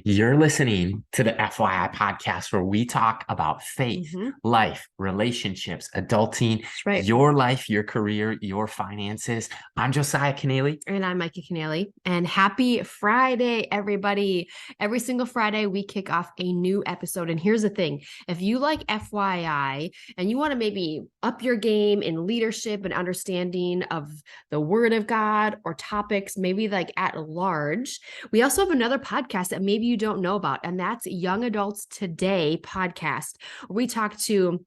You're listening to the FYI podcast where we talk about faith, life, relationships, adulting, That's right. your life, your career, your finances. I'm Josiah Keneally. And I'm Micah Keneally. And happy Friday, everybody. Every single Friday, we kick off a new episode. And here's the thing. If you like FYI and you want to maybe up your game in leadership and understanding of the Word of God or topics, maybe like at large, we also have another podcast that maybe you don't know about. And that's Young Adults Today podcast. We talk to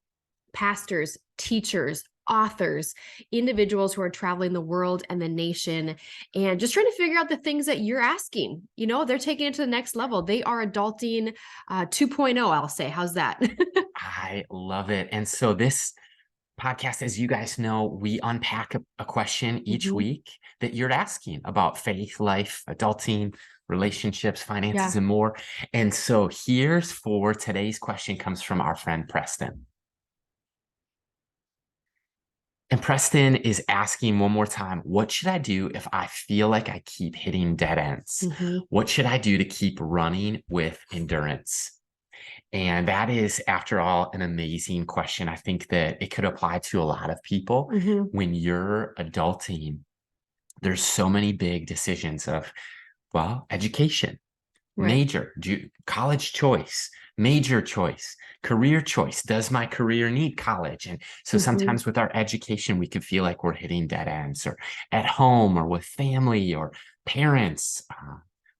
pastors, teachers, authors, individuals who are traveling the world and the nation and just trying to figure out the things that you're asking. You know, they're taking it to the next level. They are adulting 2.0, I'll say. How's that? I love it. And so this podcast, as you guys know, we unpack a question each week that you're asking about faith, life, adulting, relationships, finances, and more. And so here's for today's question comes from our friend Preston. And Preston is asking one more time, what should I do if I feel like I keep hitting dead ends? What should I do to keep running with endurance? And that is, after all, an amazing question. I think that it could apply to a lot of people. When you're adulting, there's so many big decisions of, well, education, major, college choice, major choice, career choice. Does my career need college? And so sometimes with our education, we could feel like we're hitting dead ends, or at home or with family or parents,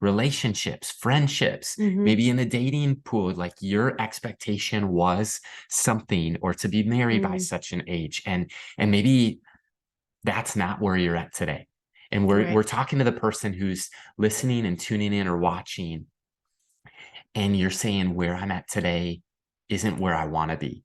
relationships, friendships, maybe in the dating pool, like your expectation was something, or to be married by such an age. And maybe that's not where you're at today. And we're talking to the person who's listening and tuning in or watching, and you're saying where I'm at today isn't where I want to be.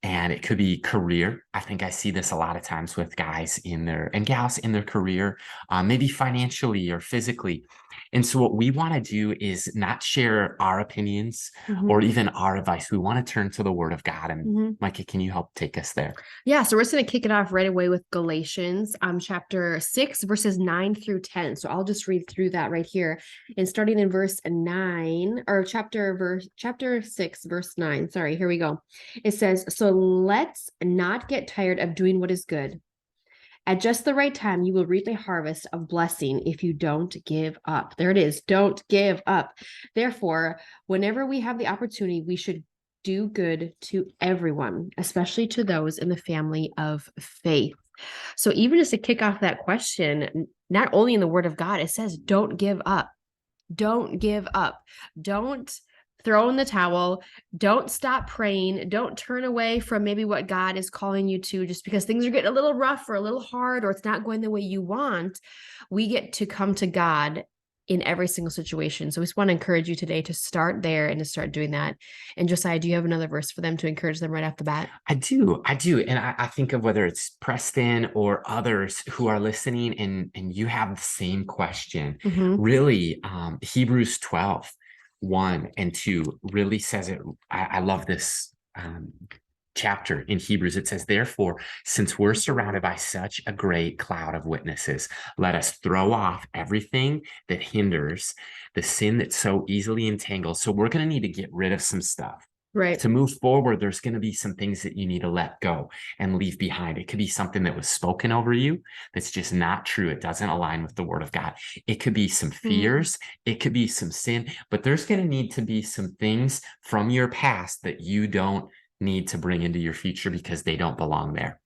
And it could be career. I think I see this a lot of times with guys and gals in their career, maybe financially or physically. And so what we want to do is not share our opinions or even our advice. We want to turn to the Word of God. And Micah, can you help take us there? Yeah, so we're just going to kick it off right away with Galatians chapter 6, verses 9 through 10. So I'll just read through that right here. And starting in verse 9, or chapter 6, verse 9. Sorry, here we go. It says, "So let's not get tired of doing what is good. At just the right time, you will reap a harvest of blessing if you don't give up." There it is. Don't give up. Therefore, whenever we have the opportunity, we should do good to everyone, especially to those in the family of faith. So even just to kick off that question, not only in the Word of God, it says, don't give up. Don't give up. Don't throw in the towel. Don't stop praying. Don't turn away from maybe what God is calling you to just because things are getting a little rough or a little hard or it's not going the way you want. We get to come to God in every single situation. So we just want to encourage you today to start there and to start doing that. And Josiah, do you have another verse for them to encourage them right off the bat? I do. And I think of whether it's Preston or others who are listening and you have the same question. Really, Hebrews 12, 1 and 2 really says it. I love this chapter in Hebrews. It says, "Therefore, since we're surrounded by such a great cloud of witnesses, let us throw off everything that hinders, the sin that so easily entangles." So we're going to need to get rid of some stuff. To move forward, there's going to be some things that you need to let go and leave behind. It could be something that was spoken over you that's just not true. It doesn't align with the Word of God. It could be some fears. It could be some sin, but there's going to need to be some things from your past that you don't need to bring into your future because they don't belong there.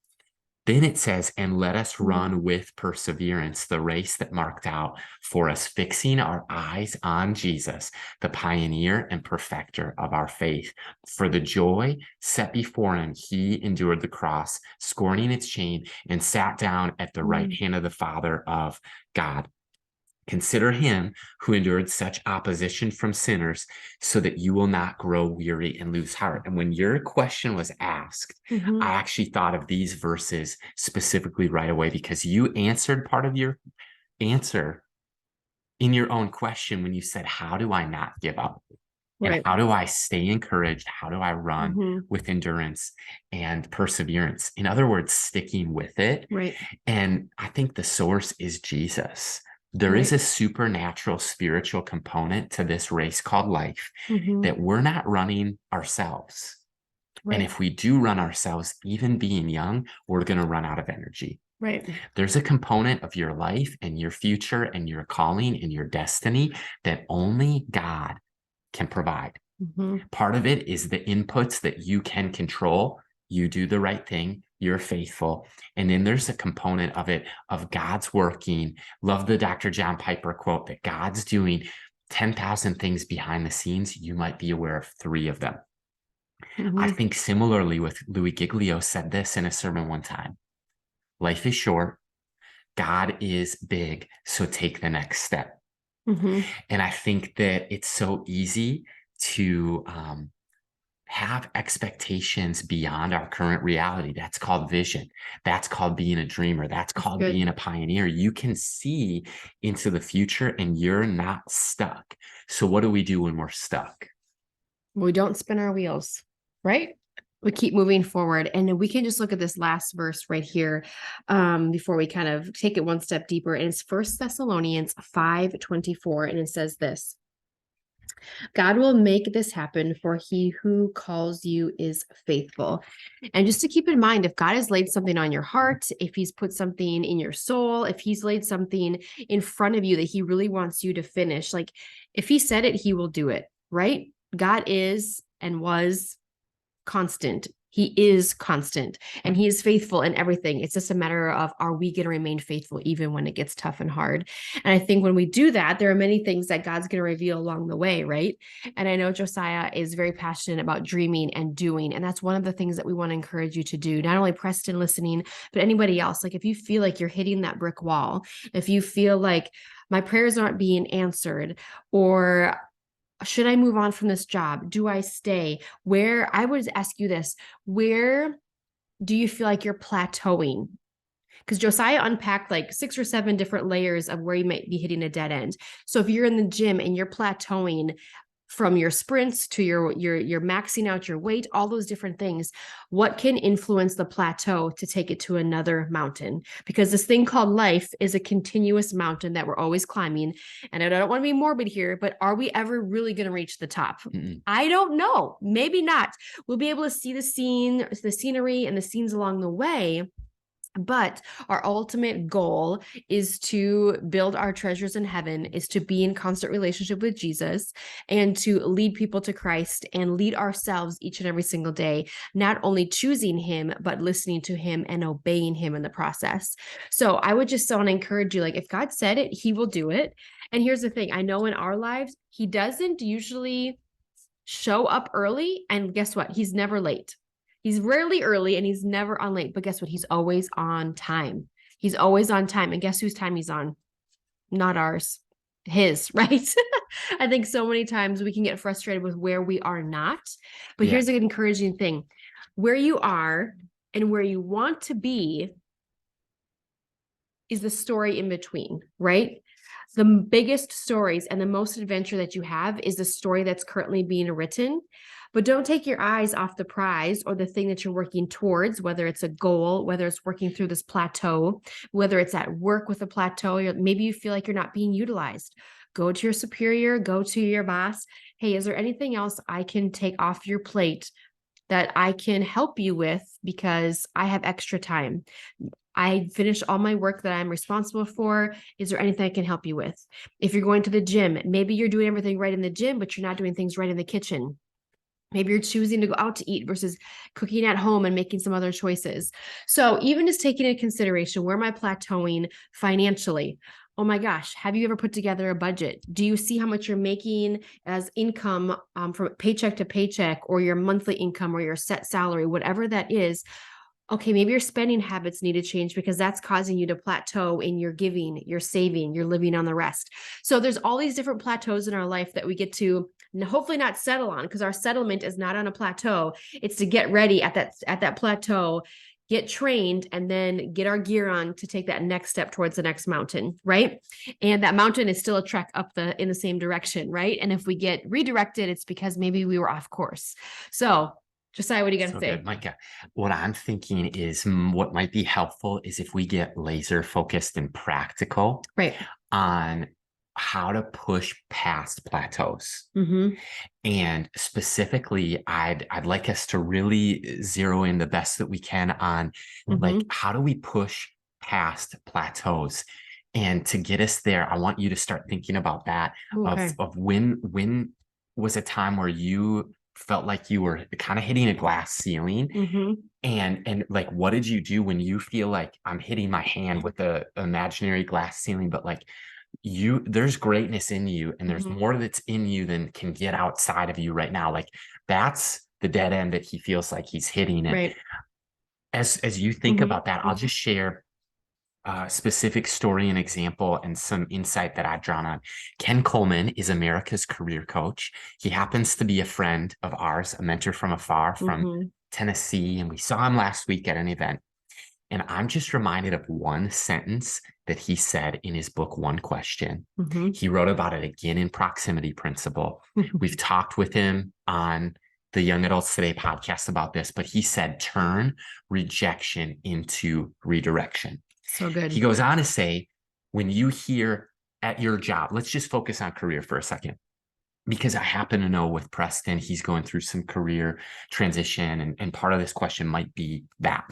Then it says, "And let us run with perseverance the race that marked out for us, fixing our eyes on Jesus, the pioneer and perfecter of our faith. For the joy set before him, he endured the cross, scorning its shame, and sat down at the right hand of the Father of God. Consider him who endured such opposition from sinners so that you will not grow weary and lose heart." And when your question was asked, I actually thought of these verses specifically right away because you answered part of your answer in your own question when you said, how do I not give up? And how do I stay encouraged? How do I run with endurance and perseverance? In other words, sticking with it. And I think the source is Jesus. There is a supernatural spiritual component to this race called life that we're not running ourselves. And if we do run ourselves, even being young, we're going to run out of energy. Right. There's a component of your life and your future and your calling and your destiny that only God can provide. Part of it is the inputs that you can control. You do the right thing. You're faithful. And then there's a component of it of God's working. Love the Dr. John Piper quote that God's doing 10,000 things behind the scenes. You might be aware of 3 of them. I think similarly with Louis Giglio said this in a sermon one time. Life is short. God is big. So take the next step. And I think that it's so easy to have expectations beyond our current reality. That's called vision. That's called being a dreamer. That's called being a pioneer. You can see into the future and you're not stuck. So what do we do when we're stuck? We don't spin our wheels, right? We keep moving forward. And we can just look at this last verse right here before we kind of take it one step deeper. And it's 1 Thessalonians 5:24. And it says this: God will make this happen, for he who calls you is faithful. And just to keep in mind, if God has laid something on your heart, if he's put something in your soul, if he's laid something in front of you that he really wants you to finish, like if he said it, he will do it, right? God is and was constant. He is constant and he is faithful in everything. It's just a matter of, are we going to remain faithful even when it gets tough and hard? And I think when we do that, there are many things that God's going to reveal along the way, right? And I know Josiah is very passionate about dreaming and doing. And that's one of the things that we want to encourage you to do. Not only Preston listening, but anybody else. Like if you feel like you're hitting that brick wall, if you feel like my prayers aren't being answered, or should I move on from this job? Do I stay? Where, I would ask you this, where do you feel like you're plateauing? Because Josiah unpacked like 6 or 7 different layers of where you might be hitting a dead end. So if you're in the gym and you're plateauing from your sprints to your maxing out your weight, all those different things, what can influence the plateau to take it to another mountain? Because this thing called life is a continuous mountain that we're always climbing. And I don't want to be morbid here, but are we ever really going to reach the top? I don't know. Maybe not. We'll be able to see the scenery and the scenes along the way. But our ultimate goal is to build our treasures in heaven, is to be in constant relationship with Jesus and to lead people to Christ and lead ourselves each and every single day, not only choosing him, but listening to him and obeying him in the process. So I would just want to encourage you, like if God said it, he will do it. And here's the thing, I know in our lives, he doesn't usually show up early, and guess what? He's never late. He's rarely early and he's never on late, but guess what? He's always on time. He's always on time. And guess whose time he's on? Not ours, his, right? I think so many times we can get frustrated with where we are not, but here's an encouraging thing. Where you are and where you want to be is the story in between, right? The biggest stories and the most adventure that you have is the story that's currently being written. But don't take your eyes off the prize or the thing that you're working towards, whether it's a goal, whether it's working through this plateau, whether it's at work with a plateau, or maybe you feel like you're not being utilized. Go to your superior, go to your boss. Hey, is there anything else I can take off your plate that I can help you with because I have extra time? I finished all my work that I'm responsible for. Is there anything I can help you with? If you're going to the gym, maybe you're doing everything right in the gym, but you're not doing things right in the kitchen. Maybe you're choosing to go out to eat versus cooking at home and making some other choices. So even just taking into consideration, where am I plateauing financially? Oh my gosh, have you ever put together a budget? Do you see how much you're making as income from paycheck to paycheck, or your monthly income or your set salary, whatever that is? Okay, maybe your spending habits need to change because that's causing you to plateau in your giving, your saving, you're living on the rest. So there's all these different plateaus in our life that we get to hopefully not settle on, because our settlement is not on a plateau. It's to get ready at that plateau, get trained, and then get our gear on to take that next step towards the next mountain, right? And that mountain is still a trek up in the same direction, right? And if we get redirected, it's because maybe we were off course. So Josiah, what do you got to So say? good, Micah. What I'm thinking is what might be helpful is if we get laser focused and practical Right. on how to push past plateaus. And specifically, I'd like us to really zero in the best that we can on like how do we push past plateaus? And to get us there, I want you to start thinking about that of when was a time where you felt like you were kind of hitting a glass ceiling, and like what did you do when you feel like I'm hitting my hand with the imaginary glass ceiling, but like there's greatness in you and there's more that's in you than can get outside of you right now. Like that's the dead end that he feels like he's hitting. And as you think about that, I'll just share a specific story and example and some insight that I've drawn on. Ken Coleman is America's career coach. He happens to be a friend of ours, a mentor from afar from Tennessee. And we saw him last week at an event. And I'm just reminded of one sentence that he said in his book, One Question. He wrote about it again in Proximity Principle. We've talked with him on the Young Adults Today podcast about this, but he said, turn rejection into redirection. So good. He goes on to say, when you hear at your job, let's just focus on career for a second, because I happen to know with Preston, he's going through some career transition, and part of this question might be that.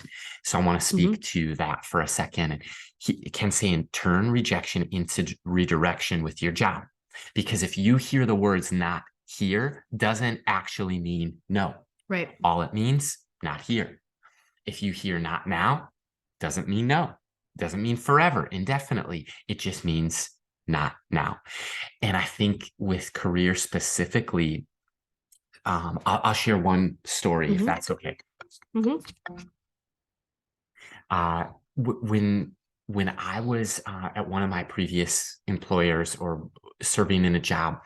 So I want to speak to that for a second. And he can say, and turn rejection into redirection with your job. Because if you hear the words not here, doesn't actually mean no. Right. All it means, not here. If you hear not now, doesn't mean no. Doesn't mean forever, indefinitely. It just means not now. And I think with career specifically, I'll share one story if that's okay. When I was at one of my previous employers or serving in a job,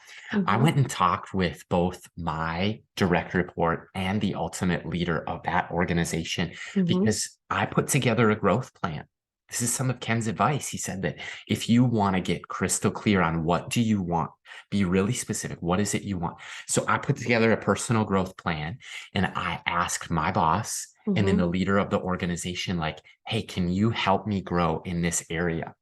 I went and talked with both my direct report and the ultimate leader of that organization because I put together a growth plan. This is some of Ken's advice. He said that if you want to get crystal clear on what do you want, be really specific. What is it you want? So I put together a personal growth plan and I asked my boss and then the leader of the organization, like, hey, can you help me grow in this area?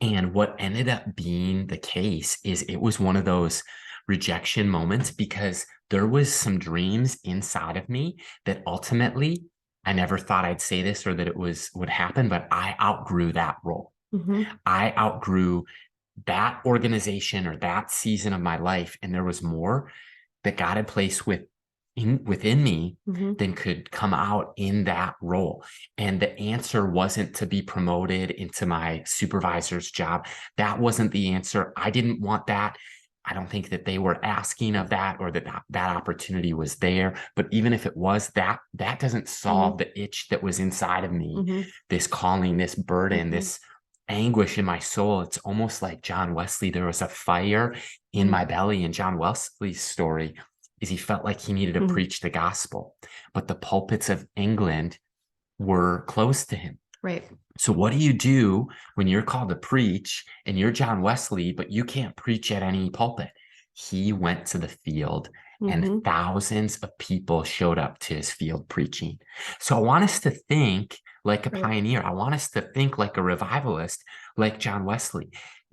And what ended up being the case is it was one of those rejection moments because there was some dreams inside of me that ultimately I never thought I'd say this or that it would happen, but I outgrew that role. I outgrew that organization or that season of my life. And there was more that God had placed within me than could come out in that role. And the answer wasn't to be promoted into my supervisor's job. That wasn't the answer. I didn't want that. I don't think that they were asking of that or that opportunity was there. But even if it was, that doesn't solve the itch that was inside of me, this calling, this burden, this anguish in my soul. It's almost like John Wesley. There was a fire in my belly. In John Wesley's story is he felt like he needed to preach the gospel, but the pulpits of England were closed to him. Right. So what do you do when you're called to preach and you're John Wesley, but you can't preach at any pulpit? He went to the field and thousands of people showed up to his field preaching. So I want us to think like a pioneer. I want us to think like a revivalist, like John Wesley.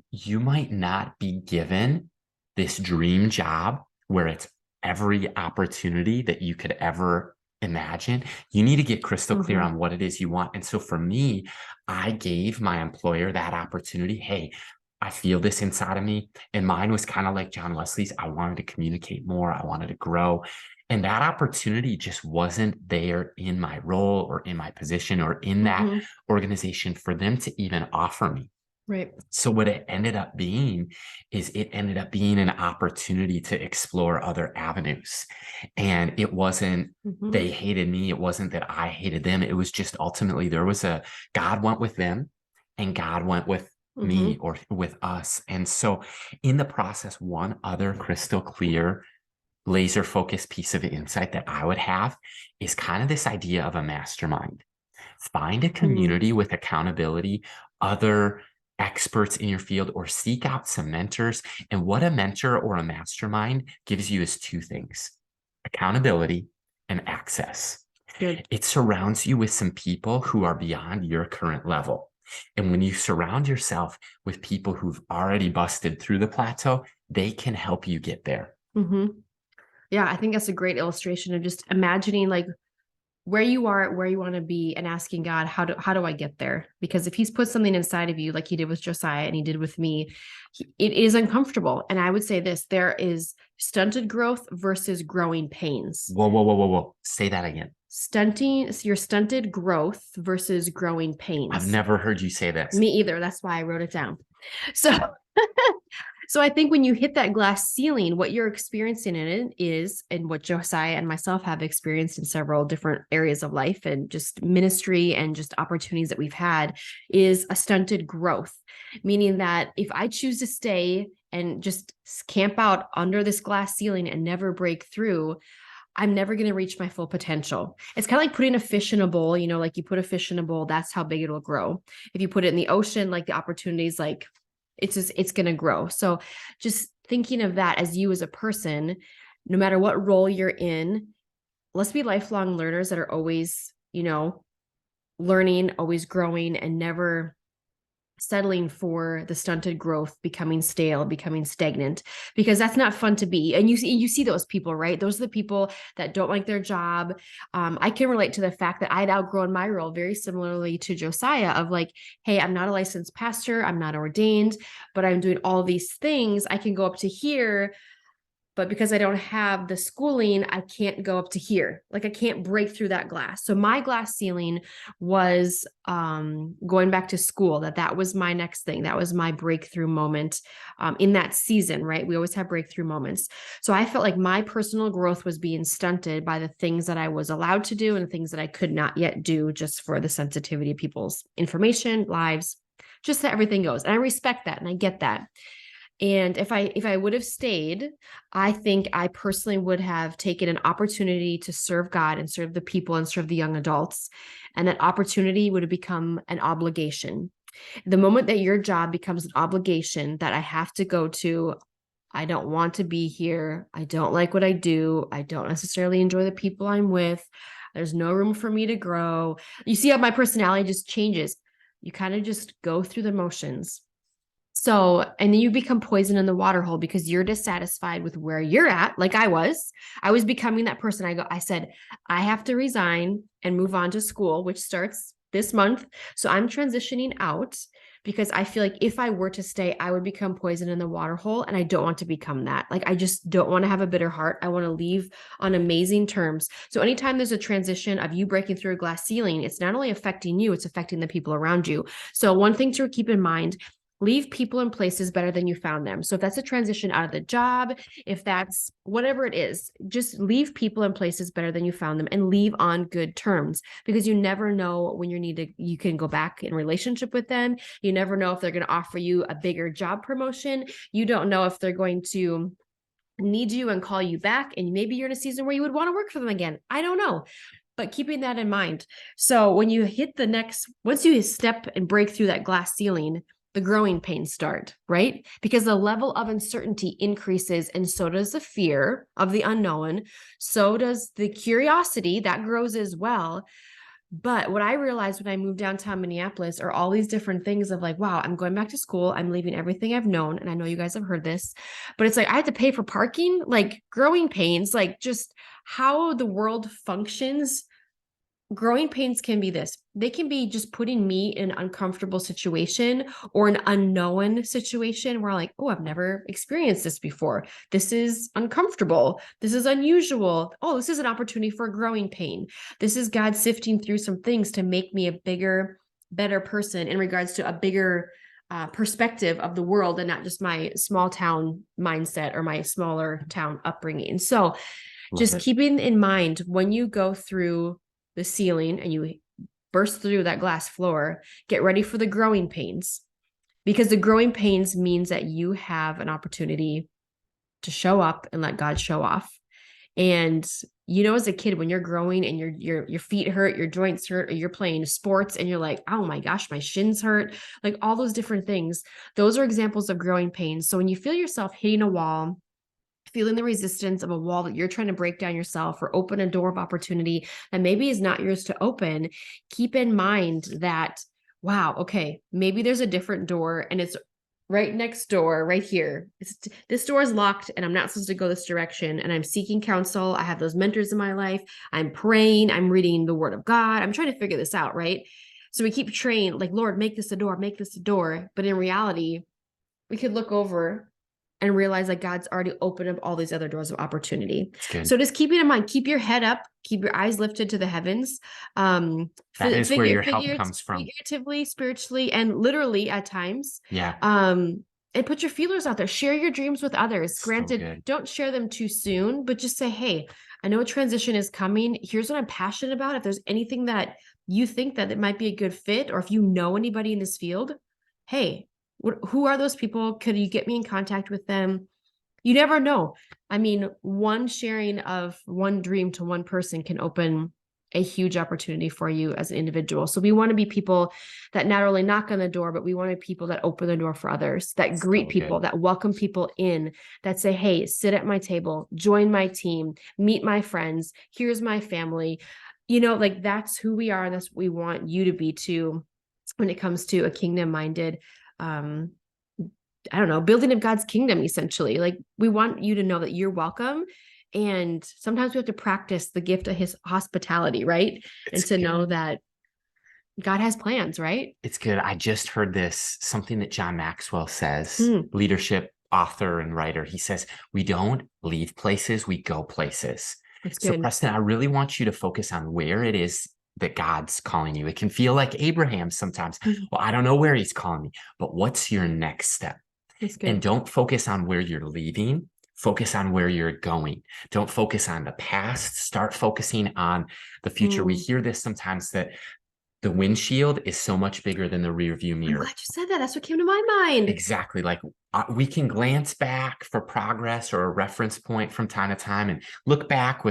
You might not be given this dream job where it's every opportunity that you could ever imagine. You need to get crystal clear on what it is you want. And so for me, I gave my employer that opportunity. Hey, I feel this inside of me. And mine was kind of like John Wesley's. I wanted to communicate more. I wanted to grow. And that opportunity just wasn't there in my role or in my position or in that organization for them to even offer me. Right. So what it ended up being is it ended up being an opportunity to explore other avenues. And it wasn't they hated me. It wasn't that I hated them. It was just ultimately there was God went with them and God went with me or with us. And so in the process, one other crystal clear, laser focused piece of insight that I would have is kind of this idea of a mastermind. Find a community with accountability, other experts in your field, or seek out some mentors. And what a mentor or a mastermind gives you is two things: accountability and access. Good. It surrounds you with some people who are beyond your current level. And when you surround yourself with people who've already busted through the plateau, they can help you get there. Mm-hmm. Yeah, I think that's a great illustration of just imagining like where you are, where you want to be, and asking God, how do I get there? Because if he's put something inside of you, like he did with Josiah and he did with me, it is uncomfortable. And I would say this, there is stunted growth versus growing pains. Whoa, whoa, whoa, whoa, whoa. Say that again. Your stunted growth versus growing pains. I've never heard you say this. Me either. That's why I wrote it down. So So I think when you hit that glass ceiling, what you're experiencing in it is, and what Josiah and myself have experienced in several different areas of life and just ministry and just opportunities that we've had, is a stunted growth. Meaning that if I choose to stay and just camp out under this glass ceiling and never break through, I'm never going to reach my full potential. It's kind of like putting a fish in a bowl, like you put a fish in a bowl, that's how big it'll grow. If you put it in the ocean, like the opportunities, like it's going to grow. So just thinking of that as you as a person, no matter what role you're in, let's be lifelong learners that are always, learning, always growing, and never settling for the stunted growth, becoming stale, becoming stagnant, because that's not fun to be. And you see those people, right? Those are the people that don't like their job. I can relate to the fact that I'd outgrown my role very similarly to Josiah of like, hey, I'm not a licensed pastor. I'm not ordained, but I'm doing all these things. I can go up to here, but because I don't have the schooling, I can't go up to here. Like I can't break through that glass. So my glass ceiling was going back to school. That was my next thing. That was my breakthrough moment in that season, right? We always have breakthrough moments. So I felt like my personal growth was being stunted by the things that I was allowed to do and the things that I could not yet do, just for the sensitivity of people's information, lives, just that everything goes. And I respect that and I get that. And if I would have stayed, I think I personally would have taken an opportunity to serve God and serve the people and serve the young adults. And that opportunity would have become an obligation. The moment that your job becomes an obligation that I have to go to, I don't want to be here. I don't like what I do. I don't necessarily enjoy the people I'm with. There's no room for me to grow. You see how my personality just changes. You kind of just go through the motions. So, and then you become poison in the water hole because you're dissatisfied with where you're at. Like I was becoming that person. I said, I have to resign and move on to school, which starts this month. So I'm transitioning out because I feel like if I were to stay, I would become poison in the water hole. And I don't want to become that. Like, I just don't want to have a bitter heart. I want to leave on amazing terms. So anytime there's a transition of you breaking through a glass ceiling, it's not only affecting you, it's affecting the people around you. So one thing to keep in mind, leave people in places better than you found them. So if that's a transition out of the job, if that's whatever it is, just leave people in places better than you found them and leave on good terms, because you never know when you can go back in relationship with them. You never know if they're going to offer you a bigger job promotion. You don't know if they're going to need you and call you back. And maybe you're in a season where you would want to work for them again. I don't know. But keeping that in mind. So when you once you step and break through that glass ceiling, the growing pains start, right? Because the level of uncertainty increases, and so does the fear of the unknown. So does the curiosity that grows as well. But what I realized when I moved downtown Minneapolis are all these different things of like, wow, I'm going back to school. I'm leaving everything I've known. And I know you guys have heard this, but it's like, I had to pay for parking, like growing pains, like just how the world functions. Growing pains can be this. They can be just putting me in an uncomfortable situation or an unknown situation where I'm like, oh, I've never experienced this before. This is uncomfortable. This is unusual. Oh, this is an opportunity for a growing pain. This is God sifting through some things to make me a bigger, better person in regards to a bigger perspective of the world and not just my small town mindset or my smaller town upbringing. So just keeping in mind when you go through the ceiling and you burst through that glass floor, get ready for the growing pains, because the growing pains means that you have an opportunity to show up and let God show off. And as a kid, when you're growing and your feet hurt, your joints hurt, or you're playing sports and you're like, oh my gosh, my shins hurt, like all those different things, those are examples of growing pains. So when you feel yourself hitting a wall, feeling the resistance of a wall that you're trying to break down yourself or open a door of opportunity that maybe is not yours to open, keep in mind that, wow, okay, maybe there's a different door and it's right next door, right here. This door is locked and I'm not supposed to go this direction. And I'm seeking counsel. I have those mentors in my life. I'm praying. I'm reading the word of God. I'm trying to figure this out, right? So we keep praying, like, Lord, make this a door, make this a door. But in reality, we could look over and realize that God's already opened up all these other doors of opportunity. So just keep it in mind, keep your head up, keep your eyes lifted to the heavens. That is where your help comes from. Figuratively, spiritually, and literally at times. Yeah. And put your feelers out there. Share your dreams with others. Granted, good. Don't share them too soon, but just say, hey, I know a transition is coming. Here's what I'm passionate about. If there's anything that you think that it might be a good fit, or if you know anybody in this field, hey, who are those people? Could you get me in contact with them? You never know. I mean, one sharing of one dream to one person can open a huge opportunity for you as an individual. So we want to be people that not only knock on the door, but we want to be people that open the door for others, that greet people, that welcome people in, that say, hey, sit at my table, join my team, meet my friends. Here's my family. Like that's who we are. And that's what we want you to be too, when it comes to a kingdom-minded, I don't know, building of God's kingdom, essentially. Like we want you to know that you're welcome. And sometimes we have to practice the gift of his hospitality, right? And to know that God has plans, right? It's good. I just heard something that John Maxwell says, leadership author and writer. He says, we don't leave places, we go places. So Preston, I really want you to focus on where it is that God's calling you. It can feel like Abraham sometimes. Well, I don't know where he's calling me, but what's your next step? And don't focus on where you're leaving. Focus on where you're going. Don't focus on the past. Start focusing on the future. We hear this sometimes, that the windshield is so much bigger than the rear view mirror. I'm glad you said that. That's what came to my mind. Exactly. Like we can glance back for progress or a reference point from time to time and look back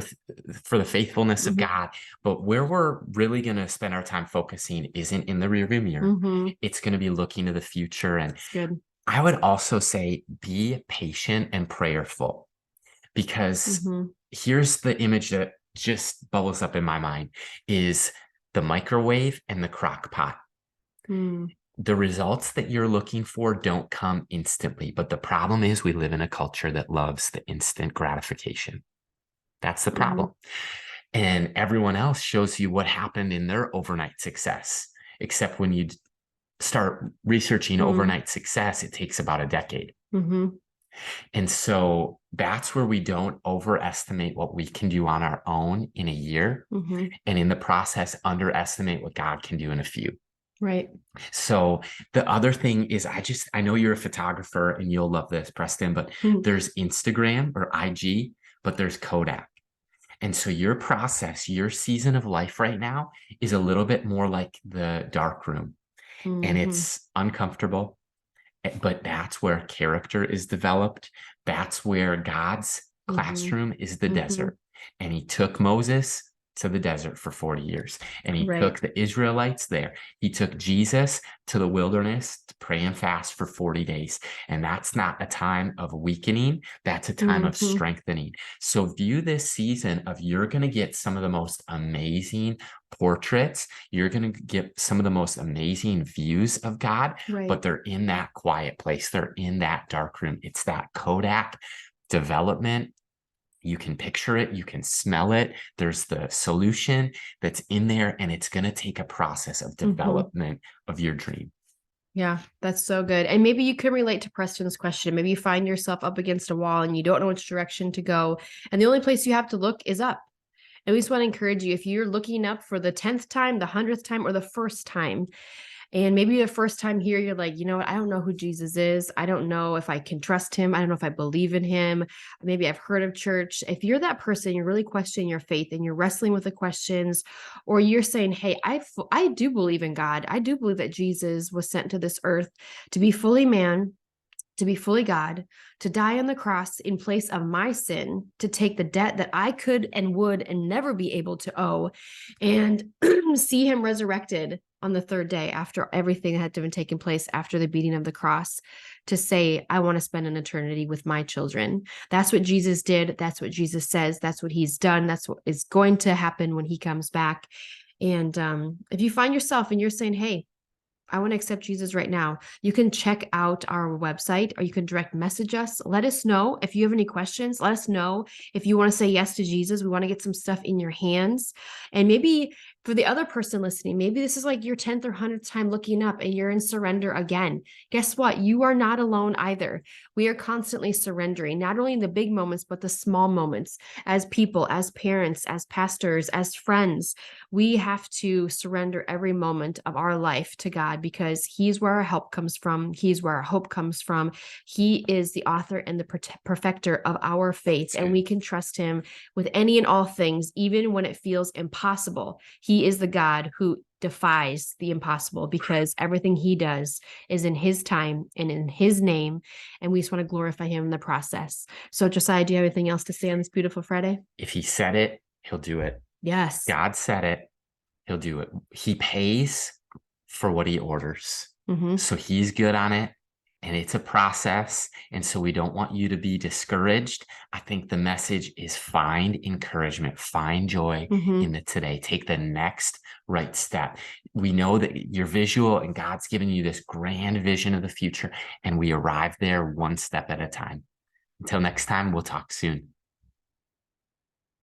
for the faithfulness of God. But where we're really going to spend our time focusing isn't in the rear view mirror. It's going to be looking to the future. And I would also say be patient and prayerful, because here's the image that just bubbles up in my mind is the microwave and the crock pot. The results that you're looking for don't come instantly, but the problem is we live in a culture that loves the instant gratification. That's the problem. And everyone else shows you what happened in their overnight success, except when you start researching overnight success, it takes about a decade. And so that's where we don't overestimate what we can do on our own in a year. And in the process, underestimate what God can do in a few. Right. So the other thing is, I know you're a photographer and you'll love this, Preston, but there's Instagram or IG, but there's Kodak. And so your process, your season of life right now is a little bit more like the dark room. And it's uncomfortable, but that's where character is developed. That's where God's classroom is the desert. And he took Moses to the desert for 40 years. And he took the Israelites there. He took Jesus to the wilderness to pray and fast for 40 days. And that's not a time of weakening. That's a time of strengthening. So view this season of you're going to get some of the most amazing portraits. You're going to get some of the most amazing views of God, but they're in that quiet place. They're in that dark room. It's that Kodak development. You can picture it, you can smell it. There's the solution that's in there, and it's going to take a process of development of your dream. Yeah, that's so good. And maybe you can relate to Preston's question. Maybe you find yourself up against a wall and you don't know which direction to go. And the only place you have to look is up. And we just want to encourage you, if you're looking up for the 10th time, the 100th time, or the first time, and maybe the first time here, you're like, you know what? I don't know who Jesus is. I don't know if I can trust him. I don't know if I believe in him. Maybe I've heard of church. If you're that person, you're really questioning your faith and you're wrestling with the questions, or you're saying, hey, I do believe in God. I do believe that Jesus was sent to this earth to be fully man to be fully God, to die on the cross in place of my sin, to take the debt that I could and would and never be able to owe, and see him resurrected on the third day after everything had been taking place after the beating of the cross, to say, I want to spend an eternity with my children. That's what Jesus did. That's what Jesus says. That's what he's done. That's what is going to happen when he comes back. And if you find yourself and you're saying, hey, I want to accept Jesus right now, you can check out our website, or you can direct message us. Let us know if you have any questions. Let us know if you want to say yes to Jesus. We want to get some stuff in your hands. And maybe for the other person listening, maybe this is like your 10th or 100th time looking up and you're in surrender again. Guess what? You are not alone either. We are constantly surrendering, not only in the big moments, but the small moments. As people, as parents, as pastors, as friends, we have to surrender every moment of our life to God, because he's where our help comes from. He's where our hope comes from. He is the author and the perfecter of our faith, and we can trust him with any and all things, even when it feels impossible. He is the God who defies the impossible, because everything he does is in his time and in his name, and we just want to glorify him in the process. So Josiah, do you have anything else to say on this beautiful Friday? If he said it, he'll do it. Yes. God said it, he'll do it. He pays for what he orders. So he's good on it, and it's a process. And so we don't want you to be discouraged. I think the message is find encouragement, find joy in the today, take the next right step. We know that you're visual, and God's given you this grand vision of the future, and we arrive there one step at a time. Until next time, we'll talk soon.